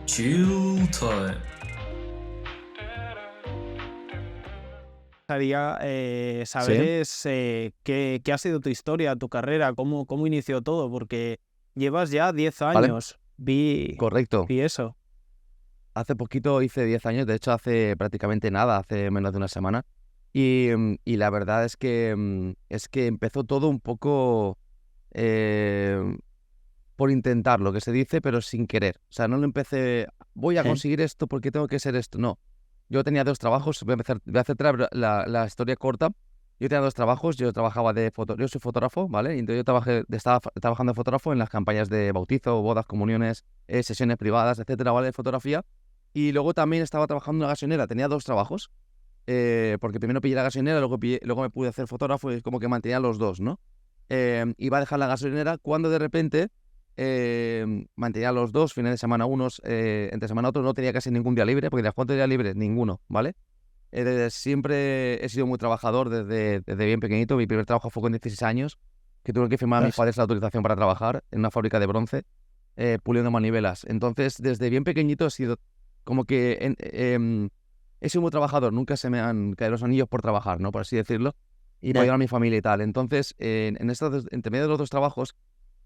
Chill time. Gustaría saber Sí, es qué ha sido tu historia, tu carrera, cómo inició todo, porque llevas ya 10 vale, años. Vi, correcto. vi eso. Hace poquito hice 10 años, de hecho hace prácticamente nada, hace menos de una semana. Y la verdad es que empezó todo un poco eh, por intentar, lo que se dice, pero sin querer. O sea, no lo empecé, voy a Eh, conseguir esto porque tengo que ser esto. No, yo tenía dos trabajos, voy a hacer la historia corta. Yo tenía dos trabajos, yo trabajaba yo soy fotógrafo, ¿vale? Y entonces estaba trabajando de fotógrafo en las campañas de bautizo, bodas, comuniones, sesiones privadas, etcétera, ¿vale? De fotografía. Y luego también estaba trabajando en una gasolinera, tenía dos trabajos, porque primero pillé la gasolinera, luego me pude hacer fotógrafo y como que mantenía los dos, ¿no? Iba a dejar la gasolinera cuando de repente mantenía los dos, fines de semana unos, entre semana otros, no tenía casi ningún día libre, porque ¿cuántos días libres? Ninguno, ¿vale? Siempre he sido muy trabajador desde bien pequeñito. Mi primer trabajo fue con 16 años, que tuve que firmar a mis Ostras. padres la autorización para trabajar en una fábrica de bronce, puliendo manivelas. Entonces, desde bien pequeñito he sido como que he sido muy trabajador. Nunca se me han caído los anillos por trabajar, ¿no? Por así decirlo. Y para Eh, ayudar a mi familia y tal. Entonces, entre medio de los dos trabajos,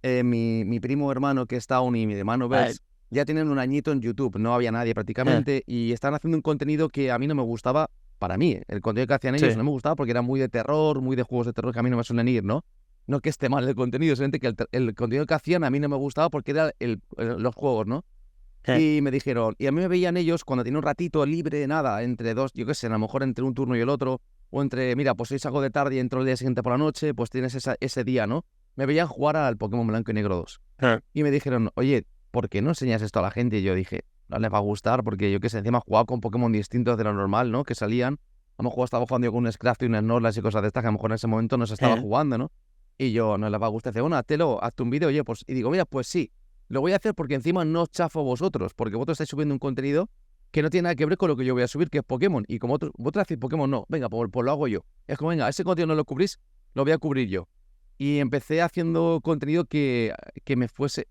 mi primo hermano que está aún y mi hermano ah, Bels ya tienen un añito en YouTube, no había nadie eh, prácticamente, y están haciendo un contenido que a mí no me gustaba, para mí, el contenido que hacían ellos sí. no me gustaba porque era muy de terror, muy de juegos de terror que a mí no me suelen ir, ¿no? No que esté mal el contenido, simplemente que el contenido que hacían a mí no me gustaba porque era los juegos, ¿no? eh, Y me dijeron, y a mí me veían ellos cuando tenía un ratito libre, nada, entre dos, yo qué sé, a lo mejor entre un turno y el otro, o entre, mira, pues hoy salgo de tarde y entro el día siguiente por la noche, pues tienes ese día, ¿no? Me veían jugar al Pokémon Blanco y Negro 2. eh, Y me dijeron, oye, ¿por qué no enseñas esto a la gente? Y yo dije, no les va a gustar, porque yo qué sé, encima jugaba con Pokémon distintos de lo normal, ¿no? Que salían. A lo mejor estaba jugando yo con un Scrafty y unas Snorlax y cosas de estas que a lo mejor en ese momento no se estaba eh, jugando, ¿no? Y yo, no les va a gustar. Dice, bueno, hazte un vídeo, oye, pues. Y digo, mira, pues sí, lo voy a hacer porque encima no os chafo a vosotros, porque vosotros estáis subiendo un contenido que no tiene nada que ver con lo que yo voy a subir, que es Pokémon. Y como vosotros hacéis Pokémon, no, venga, pues lo hago yo. Es como, venga, ese contenido no lo cubrís, lo voy a cubrir yo. Y empecé haciendo contenido que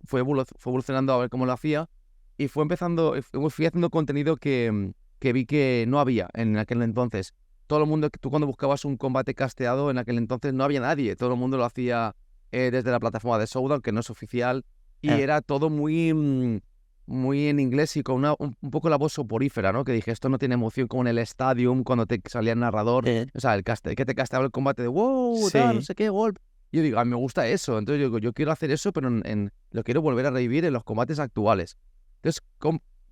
fue evolucionando a ver cómo lo hacía. Y fui haciendo contenido que vi que no había en aquel entonces. Todo el mundo, tú cuando buscabas un combate casteado, en aquel entonces no había nadie. Todo el mundo lo hacía desde la plataforma de Showdown, que no es oficial. Y eh, era todo muy en inglés y con un poco la voz soporífera, ¿no? Que dije, esto no tiene emoción como en el Stadium, cuando te salía el narrador. eh, O sea, que te casteaba el combate de wow, tal, no sí. sé qué, gol. Yo digo, a mí me gusta eso. Entonces yo digo, yo quiero hacer eso, pero lo quiero volver a revivir en los combates actuales. Entonces,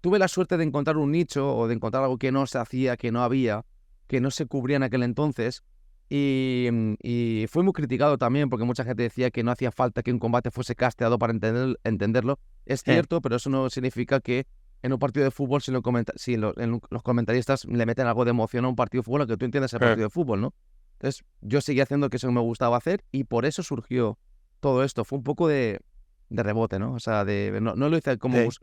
tuve la suerte de encontrar un nicho o de encontrar algo que no se hacía, que no había, que no se cubría en aquel entonces. Y fue muy criticado también porque mucha gente decía que no hacía falta que un combate fuese casteado para entenderlo. Es eh, cierto, pero eso no significa que en un partido de fútbol, si los comentaristas le meten algo de emoción a un partido de fútbol, a que tú entiendas el eh, partido de fútbol, ¿no? Entonces, yo seguí haciendo que eso me gustaba hacer y por eso surgió todo esto. Fue un poco de rebote, ¿no? O sea, no lo hice como sí.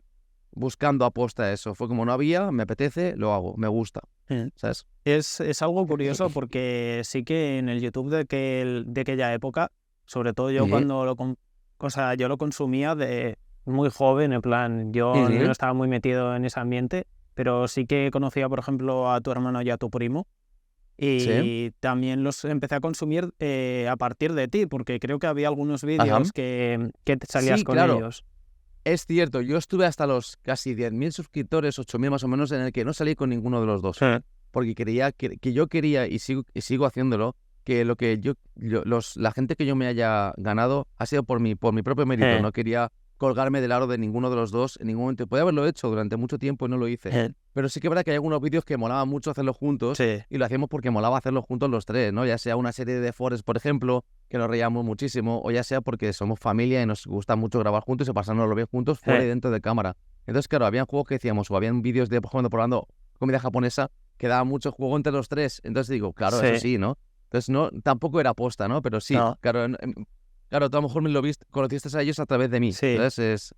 buscando aposta eso. Fue como no había, me apetece, lo hago, me gusta, eh. ¿sabes? Es algo curioso porque sí que en el YouTube de aquella época, sobre todo yo Ujú, cuando o sea, yo lo consumía de muy joven, en plan, yo no ujú. estaba muy metido en ese ambiente, pero sí que conocía, por ejemplo, a tu hermano y a tu primo, Sí, y también los empecé a consumir a partir de ti, porque creo que había algunos ajá. vídeos que te salías Sí, con claro, ellos. es cierto. Yo estuve hasta los casi 10.000 suscriptores, 8.000 más o menos, en el que no salí con ninguno de los dos. Eh, Porque que yo quería y sigo haciéndolo, que lo que la gente que yo me haya ganado ha sido por mi propio mérito. eh, No quería colgarme del aro de ninguno de los dos en ningún momento. Podía haberlo hecho durante mucho tiempo y no lo hice. eh, Pero sí que es verdad que hay algunos vídeos que molaba mucho hacerlos juntos sí, y lo hacíamos porque molaba hacerlos juntos los tres, ¿no? Ya sea una serie de Forest, por ejemplo, que nos reíamos muchísimo, o ya sea porque somos familia y nos gusta mucho grabar juntos y pasárnoslo bien juntos fuera y eh, dentro de cámara. Entonces, claro, habían juegos que decíamos, o habían vídeos de, por ejemplo, probando comida japonesa, que daba mucho juego entre los tres. Entonces digo, claro, eso sí, sí, ¿no? Entonces no, tampoco era aposta, ¿no? Pero sí, no, claro, claro, tú a lo mejor me lo viste, conociste a ellos a través de mí. sí. Entonces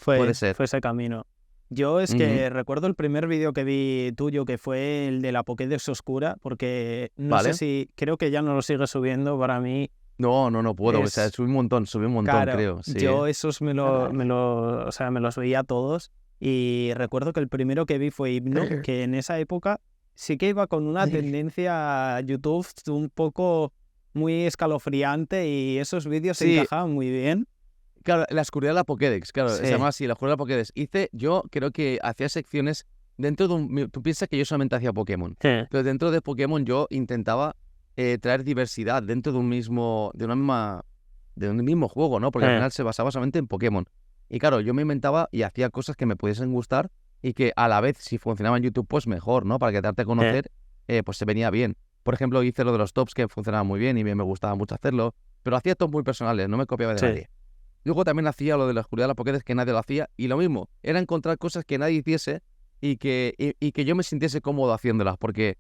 puede Fue, ser. fue ese camino. Yo es Ujú. que recuerdo el primer vídeo que vi tuyo, que fue el de la Pokédex Oscura, porque no sé ¿Vale? si, creo que ya no lo sigues subiendo, para mí No puedo. O sea, es subí un montón, caro. creo, sí. Yo esos o sea, me los veía todos Y recuerdo que el primero que vi fue Himno, que en esa época sí que iba con una tendencia a YouTube un poco muy escalofriante y esos vídeos se Sí, encajaban muy bien. claro, la oscuridad de la Pokédex, claro, se Sí, llama así, la oscuridad de la Pokédex. Yo creo que hacía secciones dentro de tú piensas que yo solamente hacía Pokémon, sí, pero dentro de Pokémon yo intentaba traer diversidad dentro de un mismo juego, ¿no? Porque al final se basaba solamente en Pokémon. Y claro, yo me inventaba y hacía cosas que me pudiesen gustar y que a la vez, si funcionaba en YouTube, pues mejor, ¿no? Para que darte a conocer, pues se venía bien. Por ejemplo, hice lo de los tops, que funcionaba muy bien y me gustaba mucho hacerlo, pero hacía tops muy personales, no me copiaba de sí, nadie. Luego también hacía lo de la oscuridad de la Pokédex, que nadie lo hacía, y lo mismo, era encontrar cosas que nadie hiciese y que yo me sintiese cómodo haciéndolas, porque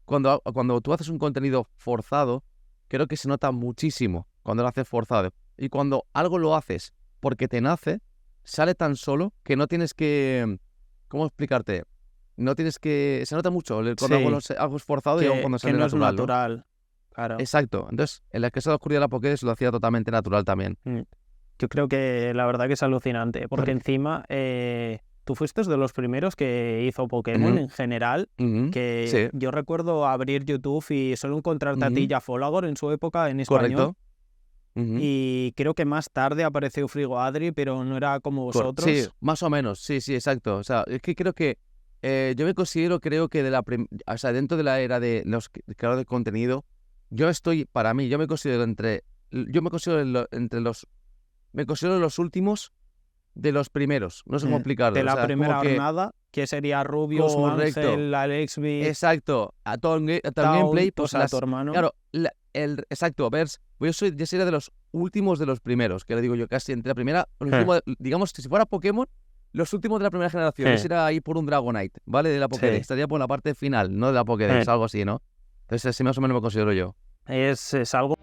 cuando tú haces un contenido forzado, creo que se nota muchísimo cuando lo haces forzado. Y cuando algo lo haces porque te nace, sale tan solo que no tienes que... ¿Cómo explicarte? No tienes que... Se nota mucho cuando sí, algo es forzado y cuando que sale no es natural, ¿no? natural, claro. Exacto. Entonces, en la que la oscuridad de la Pokédex lo hacía totalmente natural también. Yo creo que la verdad que es alucinante, porque encima tú fuiste de los primeros que hizo Pokémon Ujú, en general, ujú, que sí, yo recuerdo abrir YouTube y solo encontrarte a ti ujú, y a Folagor en su época en español, correcto. Ujú, y creo que más tarde apareció Frigo Adri, pero no era como sí, vosotros. más o menos, sí, sí, exacto. O sea, es que creo que yo me considero, creo que o sea, dentro de la era de los creadores de contenido, para mí, yo me considero me considero los últimos de los primeros. No sé cómo De explicarlo. O la sea, es como primera que hornada, que sería Rubio, correcto. Ángel, Alexbit, Exacto, a todo, a todo gameplay, Taunt, o pues sea, tu hermano. claro, exacto, Vers, yo sería de los últimos de los primeros, que le digo yo casi entre la primera, los últimos, digamos que si fuera Pokémon, los últimos de la primera generación, yo sería ahí por un Dragonite, ¿vale? De la Pokédex, Sí, estaría por la parte final, no de la Pokédex, algo así, ¿no? Entonces así más o menos me considero yo. es algo...